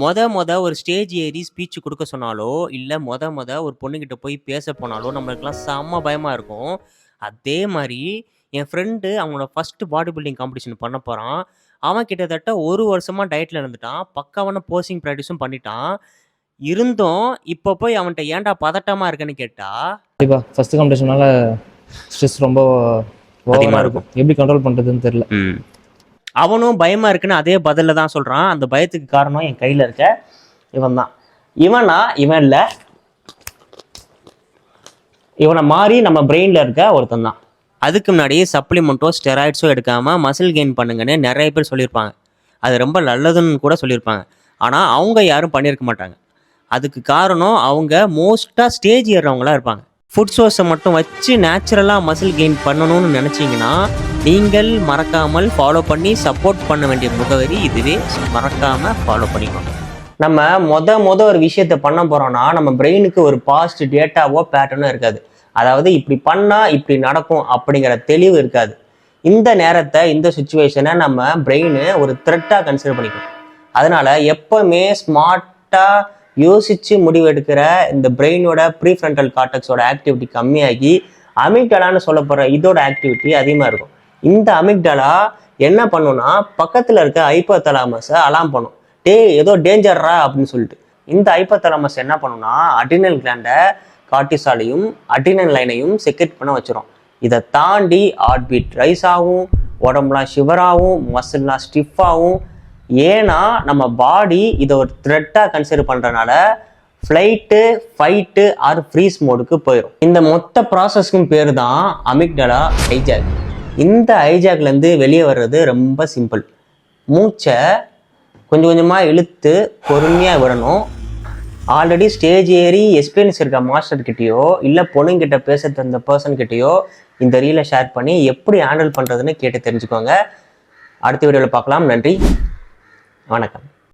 மொத ஒரு ஸ்டேஜ் ஏறி ஸ்பீச் குடுக்க சொன்னாலோ, இல்ல மொத ஒரு பொண்ணுகிட்ட போய் பேச போனாலோ, நம்மளுக்கெல்லாம் செம்ம பயமா இருக்கும். அதே மாரி என் ஃப்ரெண்டு அவனோட ஃபர்ஸ்ட் பாடி பில்டிங் காம்படிஷன் பண்ண போறான். அவன் கிட்டத்தட்ட 1 வருஷமா டயட்ல இருந்துட்டான். பக்காவான போசிங் பிராக்டிஸும் பண்ணிட்டான். இருந்தும் இப்ப போய் அவன்ட்ட ஏன்டா பதட்டமா இருக்கன்னு கேட்டா, கண்டிப்பா ஃபர்ஸ்ட் காம்படிஷனால ஸ்ட்ரெஸ் ரொம்ப ஓவரா இருக்கும். எப்படி கண்ட்ரோல் பண்றதுன்னு தெரியல. அவனும் பயமா இருக்குன்னு அதே பதில தான் சொல்றான். அந்த பயத்துக்கு காரணம் என் கையில இருக்க இவன் தான். இவன் இல்ல, இவனை மாறி நம்ம பிரெயின்ல இருக்க ஒருத்தன் தான். அதுக்கு முன்னாடி சப்ளிமெண்ட்டோ ஸ்டெராய்ட்ஸோ எடுக்காம மசில் கெயின் பண்ணுங்கன்னு நிறைய பேர் சொல்லியிருப்பாங்க. அது ரொம்ப நல்லதுன்னு கூட சொல்லியிருப்பாங்க. ஆனால் அவங்க யாரும் பண்ணியிருக்க மாட்டாங்க. அதுக்கு காரணம் அவங்க மோஸ்ட்டாக ஸ்டேஜ் ஏறுறவங்களா இருப்பாங்க. ஃபுட் சோர்ஸை மட்டும் வச்சு நேச்சுரலாக மசில் கெயின் பண்ணணும்னு நினச்சிங்கன்னா நீங்கள் மறக்காமல் ஃபாலோ பண்ணி சப்போர்ட் பண்ண வேண்டிய முகவரி இதுவே. மறக்காமல் ஃபாலோ பண்ணிக்கணும். நம்ம மொத ஒரு விஷயத்த பண்ண போகிறோம்னா நம்ம பிரெயினுக்கு ஒரு பாஸ்ட் டேட்டாவோ பேட்டர்னோ இருக்காது. அதாவது இப்படி பண்ணால் இப்படி நடக்கும் அப்படிங்கிற தெளிவு இருக்காது. இந்த நேரத்தை, இந்த சுச்சுவேஷனை நம்ம பிரெயின் ஒரு த்ரெட்டாக கன்சிடர் பண்ணிக்கணும். அதனால எப்பவுமே ஸ்மார்ட்டாக யோசிச்சு முடிவெடுக்கிற இந்த பிரெயினோட ப்ரீஃப்ரண்டல் கார்டெக்ஸோட ஆக்டிவிட்டி கம்மியாகி அமிக்டலான்னு சொல்லப்படுற இதோட ஆக்டிவிட்டி அதிகமாக இருக்கும். இந்த அமிக்டலா என்ன பண்ணுன்னா பக்கத்தில் இருக்க ஹைப்போதலாமஸை அலாம் பண்ணும். ஏதோ டேஞ்சர்ரா அப்படின்னு சொல்லிட்டு. இந்த ஹைப்போதலாமஸ் என்ன பண்ணுன்னா அட்ரினல் கிளாண்டை கார்டிசாலையும் அட்ரினல் லைனையும் செக்ரெட் பண்ண வச்சிரும். இதை தாண்டி ஹார்ட் பீட் ரைஸ் ஆகும், உடம்புலாம் ஷிவராகும், மசில்லாம் ஸ்டிஃபாகும். ஏன்னா நம்ம பாடி இதை ஒரு த்ரெட்டாக கன்சிடர் பண்ணுறதுனால ஃப்ளைட்டு, ஃபைட்டு ஆர் ஃப்ரீஸ் மோடுக்கு போயிடும். இந்த மொத்த ப்ராசஸ்க்கும் பேர் தான் அமிக்டலா ஹைஜாக். இந்த ஹைஜாக்லேருந்து வெளியே வர்றது ரொம்ப சிம்பிள். மூச்சை கொஞ்சம் கொஞ்சமாக இழுத்து பொறுமையாக விடணும். ஆல்ரெடி ஸ்டேஜ் ஏறி எக்ஸ்பீரியன்ஸ் இருக்க மாஸ்டர்கிட்டையோ இல்லை பொண்ணுங்கிட்ட பேச தந்த பர்சன்கிட்டையோ இந்த ரீலை ஷேர் பண்ணி எப்படி ஹேண்டில் பண்ணுறதுன்னு கேட்டு தெரிஞ்சுக்கோங்க. அடுத்த வீடியோவில் பார்க்கலாம். நன்றி, வணக்கம்.